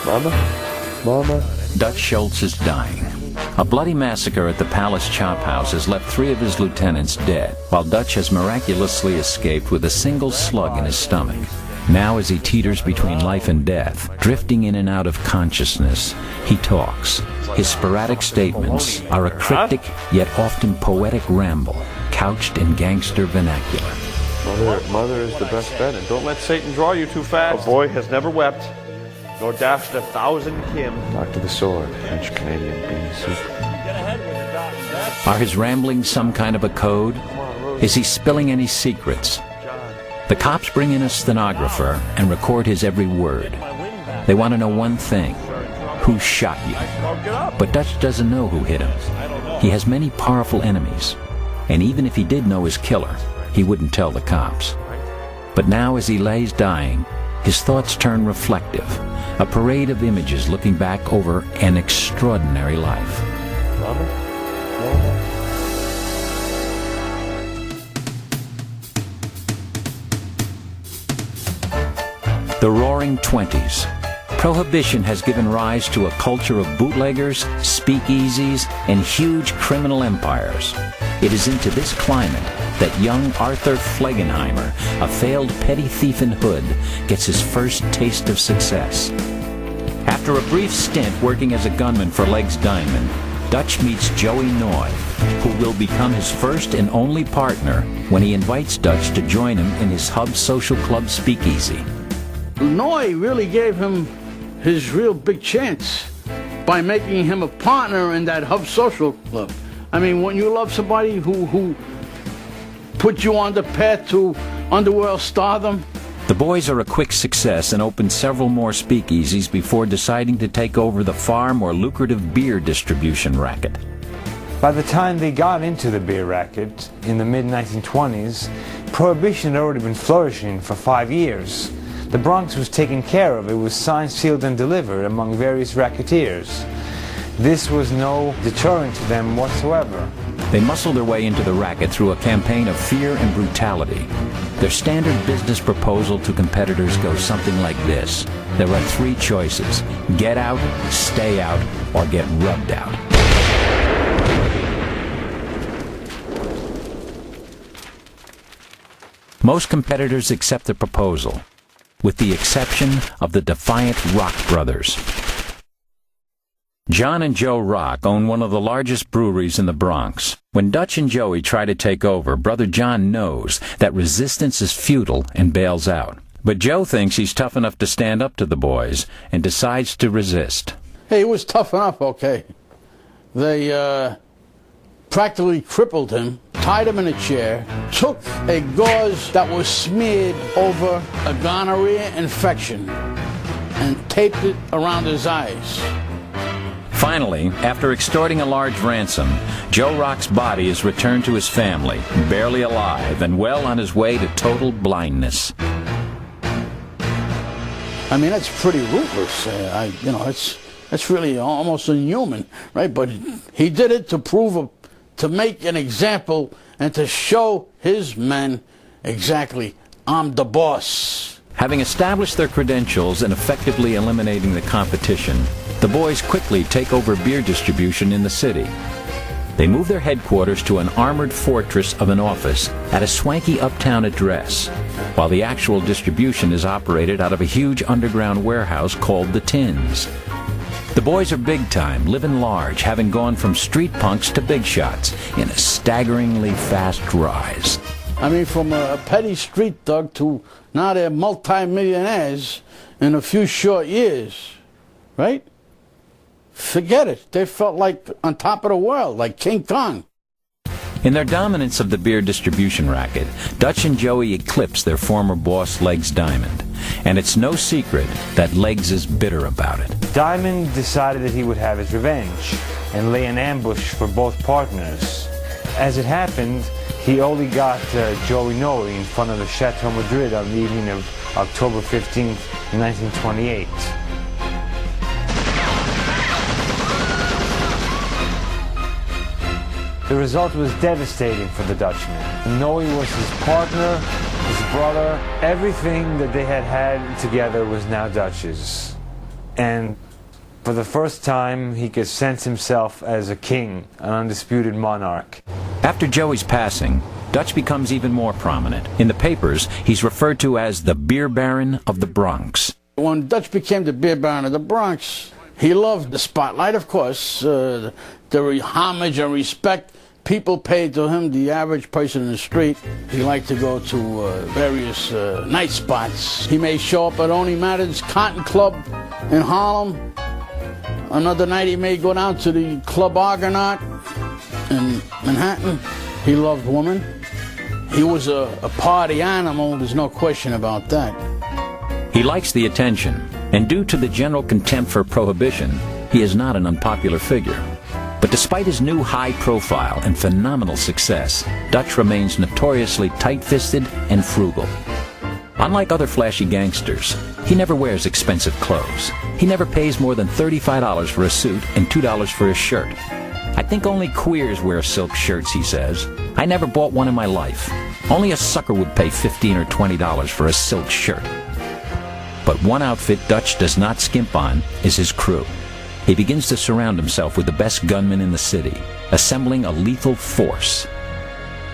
Mama. Dutch Schultz is dying. A bloody massacre at the Palace Chop House has left 3 of his lieutenants dead, while Dutch has miraculously escaped with a single slug in his stomach. Now, as he teeters between life and death, drifting in and out of consciousness, he talks. His sporadic statements are a cryptic yet often poetic ramble, couched in gangster vernacular. Mother is the best bet, and don't let Satan draw you too fast. A boy has never wept, nor dashed 1,000 Kim. Doctor the Sword, French Canadian bean soup. Are his ramblings some kind of a code? Is he spilling any secrets? The cops bring in a stenographer and record his every word. They want to know one thing: who shot you? But Dutch doesn't know who hit him. He has many powerful enemies, and even if he did know his killer, he wouldn't tell the cops. But now, as he lays dying, his thoughts turn reflective, a parade of images looking back over an extraordinary life. Mama. The Roaring Twenties. Prohibition has given rise to a culture of bootleggers, speakeasies, and huge criminal empires. It is into this climate that young Arthur Flegenheimer, a failed petty thief and hood, gets his first taste of success. After a brief stint working as a gunman for Legs Diamond, Dutch meets Joey Noy, who will become his first and only partner when he invites Dutch to join him in his Hub Social Club speakeasy. Noy really gave him his real big chance by making him a partner in that Hub Social Club. I mean, when you love somebody who put you on the path to underworld stardom. The boys are a quick success and open several more speakeasies before deciding to take over the far more lucrative beer distribution racket. By the time they got into the beer racket in the mid-1920s, Prohibition had already been flourishing for 5 years. The Bronx was taken care of. It was signed, sealed, and delivered among various racketeers. This was no deterrent to them whatsoever. They muscle their way into the racket through a campaign of fear and brutality. Their standard business proposal to competitors goes something like this. There are 3 choices: get out, stay out, or get rubbed out. Most competitors accept the proposal, with the exception of the defiant Rock brothers. John and Joe Rock own one of the largest breweries in the Bronx. When Dutch and Joey try to take over, Brother John knows that resistance is futile and bails out. But Joe thinks he's tough enough to stand up to the boys and decides to resist. Hey, he was tough enough, okay. They practically crippled him, tied him in a chair, took a gauze that was smeared over a gonorrhea infection and taped it around his eyes. Finally, after extorting a large ransom, Joe Rock's body is returned to his family, barely alive and well on his way to total blindness. I mean, that's pretty ruthless. It's really almost inhuman, right? But he did it to make an example and to show his men exactly, I'm the boss. Having established their credentials and effectively eliminating the competition, the boys quickly take over beer distribution in the city. They move their headquarters to an armored fortress of an office at a swanky uptown address, while the actual distribution is operated out of a huge underground warehouse called the Tins. The boys are big time, living large, having gone from street punks to big shots in a staggeringly fast rise. I mean, from a petty street thug to now they're multi-millionaires in a few short years, right? Forget it. They felt like on top of the world, like King Kong. In their dominance of the beer distribution racket, Dutch and Joey eclipse their former boss, Legs Diamond. And it's no secret that Legs is bitter about it. Diamond decided that he would have his revenge and lay an ambush for both partners. As it happened, he only got Joey Noy in front of the Chateau Madrid on the evening of October 15th, 1928. The result was devastating for the Dutchman. Noy was his partner, his brother. Everything that they had had together was now Dutch's. and for the first time he could sense himself as a king, an undisputed monarch. After Joey's passing, Dutch becomes even more prominent. In the papers, he's referred to as the beer baron of the Bronx. When Dutch became the beer baron of the Bronx, he loved the spotlight, of course, the homage and respect people paid to him, the average person in the street. He liked to go to various night spots. He may show up at Only Matters Cotton Club in Harlem. Another night he may go down to the Club Argonaut in Manhattan. He loved women. He was a party animal, there's no question about that. He likes the attention, and due to the general contempt for prohibition, he is not an unpopular figure. But despite his new high profile and phenomenal success, Dutch remains notoriously tight-fisted and frugal. Unlike other flashy gangsters, he never wears expensive clothes. He never pays more than $35 for a suit and $2 for a shirt. I think only queers wear silk shirts, he says. I never bought one in my life. Only a sucker would pay $15 or $20 for a silk shirt. But one outfit Dutch does not skimp on is his crew. He begins to surround himself with the best gunmen in the city, assembling a lethal force.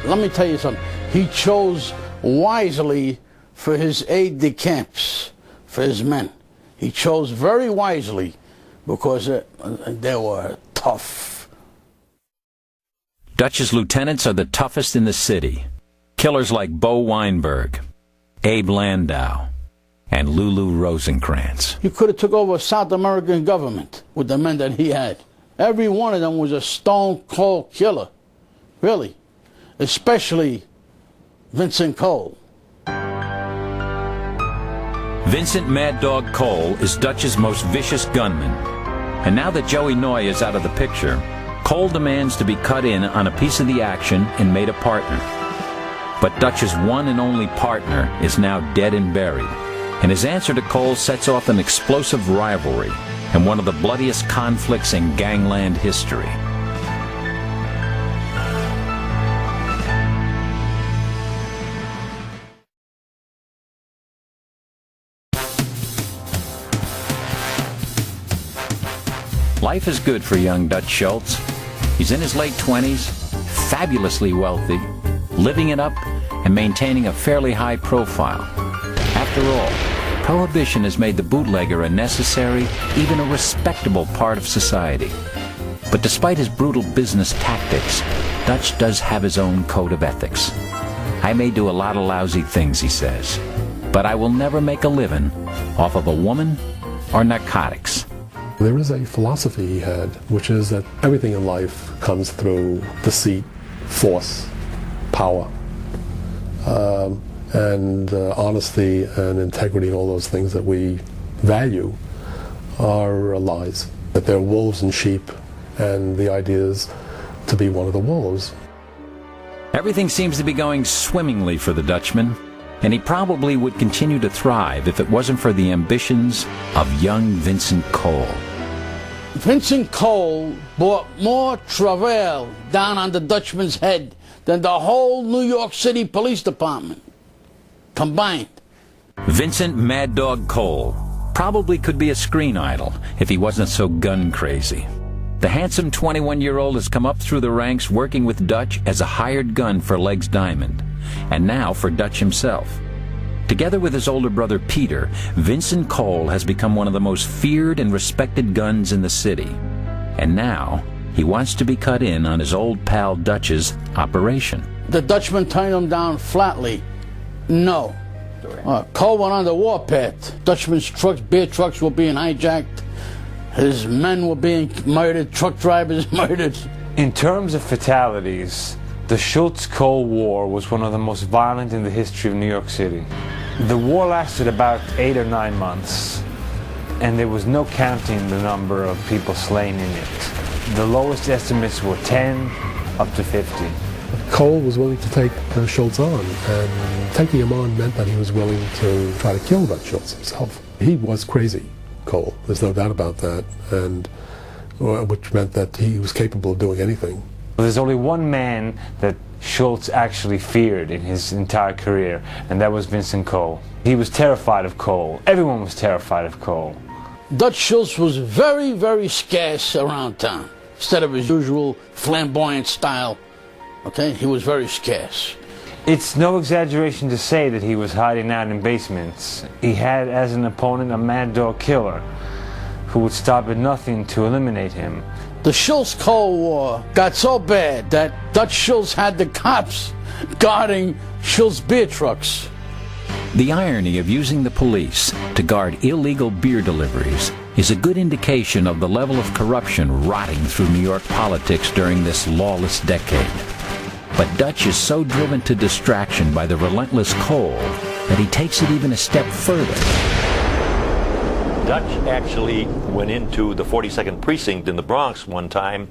Let me tell you something. He chose wisely for his aide-de-camps, for his men. He chose very wisely because they were tough. Dutch's lieutenants are the toughest in the city. Killers like Bo Weinberg, Abe Landau, and Lulu Rosencrantz. You could have took over a South American government with the men that he had. Every one of them was a stone-cold killer, really, especially Vincent Cole. Vincent Mad Dog Cole is Dutch's most vicious gunman. And now that Joey Noy is out of the picture, Cole demands to be cut in on a piece of the action and made a partner. But Dutch's one and only partner is now dead and buried, and his answer to Cole sets off an explosive rivalry and one of the bloodiest conflicts in gangland history. Life is good for young Dutch Schultz. He's in his late 20s, fabulously wealthy, living it up and maintaining a fairly high profile. After all, prohibition has made the bootlegger a necessary, even a respectable part of society. But despite his brutal business tactics, Dutch does have his own code of ethics. I may do a lot of lousy things, he says, but I will never make a living off of a woman or narcotics. There is a philosophy he had, which is that everything in life comes through deceit, force, power, and honesty and integrity, all those things that we value are lies. That they're wolves and sheep, and the idea is to be one of the wolves. Everything seems to be going swimmingly for the Dutchman, and he probably would continue to thrive if it wasn't for the ambitions of young Vincent Cole. Vincent Cole brought more travail down on the Dutchman's head than the whole New York City Police Department combined. Vincent Mad Dog Cole probably could be a screen idol if he wasn't so gun crazy. The handsome 21-year-old has come up through the ranks working with Dutch as a hired gun for Legs Diamond, and now for Dutch himself. Together with his older brother Peter, Vincent Cole has become one of the most feared and respected guns in the city. And now, he wants to be cut in on his old pal Dutch's operation. The Dutchman turned him down flatly. No. Cole went on the warpath. Dutchman's trucks, beer trucks were being hijacked. His men were being murdered, truck drivers murdered. In terms of fatalities, the Schultz-Cole War was one of the most violent in the history of New York City. The war lasted about 8 or 9 months, and there was no counting the number of people slain in it. The lowest estimates were 10 up to 50. Cole was willing to take Schultz on, and taking him on meant that he was willing to try to kill Dutch Schultz himself. He was crazy, Cole, there's no doubt about that, and which meant that he was capable of doing anything. There's only one man that Schultz actually feared in his entire career, and that was Vincent Cole. He was terrified of Cole. Everyone was terrified of Cole. Dutch Schultz was very, very scarce around town. Instead of his usual flamboyant style, okay, he was very scarce. It's no exaggeration to say that he was hiding out in basements. He had as an opponent a mad dog killer who would stop at nothing to eliminate him. The Schultz-Cole war got so bad that Dutch Schultz had the cops guarding Schultz beer trucks. The irony of using the police to guard illegal beer deliveries is a good indication of the level of corruption rotting through New York politics during this lawless decade. But Dutch is so driven to distraction by the relentless Cole that he takes it even a step further. Dutch actually went into the 42nd precinct in the Bronx one time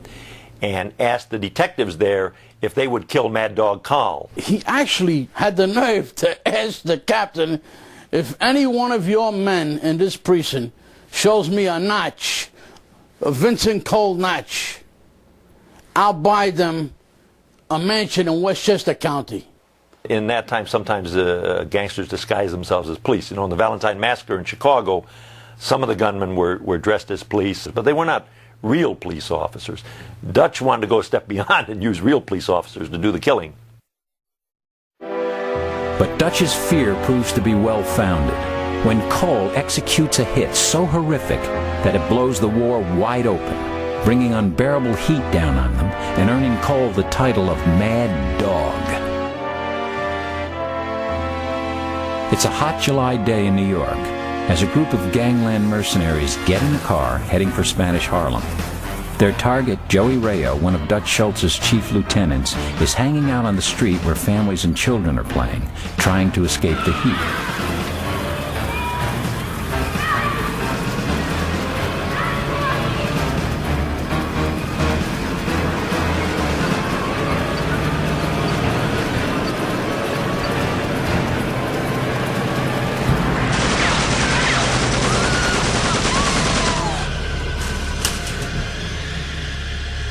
and asked the detectives there if they would kill Mad Dog Carl. He actually had the nerve to ask the captain, if any one of your men in this precinct shows me a notch, a Vincent Cole notch, I'll buy them a mansion in Westchester County. In that time, sometimes gangsters disguise themselves as police. You know, in the Valentine Massacre in Chicago, some of the gunmen were dressed as police, but they were not real police officers. Dutch wanted to go a step beyond and use real police officers to do the killing. But Dutch's fear proves to be well-founded when Cole executes a hit so horrific that it blows the war wide open, bringing unbearable heat down on them and earning Cole the title of Mad Dog. It's a hot July day in New York as a group of gangland mercenaries get in a car heading for Spanish Harlem. Their target, Joey Rayo, one of Dutch Schultz's chief lieutenants, is hanging out on the street where families and children are playing, trying to escape the heat.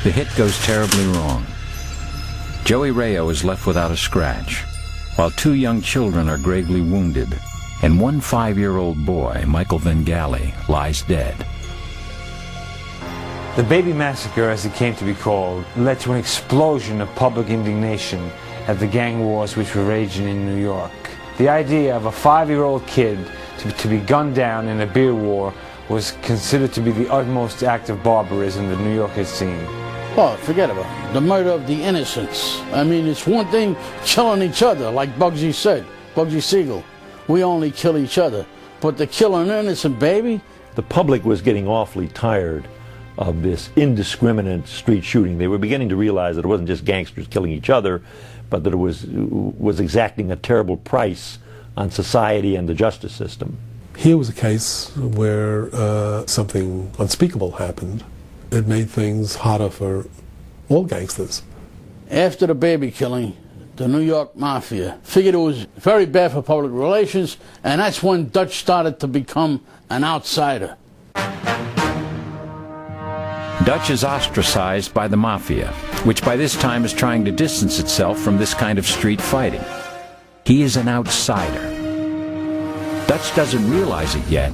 The hit goes terribly wrong. Joey Rayo is left without a scratch, while 2 young children are gravely wounded, and 1 5-year-old boy, Michael Vengali, lies dead. The baby massacre, as it came to be called, led to an explosion of public indignation at the gang wars which were raging in New York. The idea of a 5-year-old kid to be gunned down in a beer war was considered to be the utmost act of barbarism that New York had seen. Oh, forget about it. The murder of the innocents. I mean, it's one thing killing each other, like Bugsy said, Bugsy Siegel. We only kill each other. But to kill an innocent baby? The public was getting awfully tired of this indiscriminate street shooting. They were beginning to realize that it wasn't just gangsters killing each other, but that it was exacting a terrible price on society and the justice system. Here was a case where something unspeakable happened. It made things harder for all gangsters. After the baby killing, the New York Mafia figured it was very bad for public relations, and that's when Dutch started to become an outsider. Dutch is ostracized by the Mafia, which by this time is trying to distance itself from this kind of street fighting. He is an outsider. Dutch doesn't realize it yet,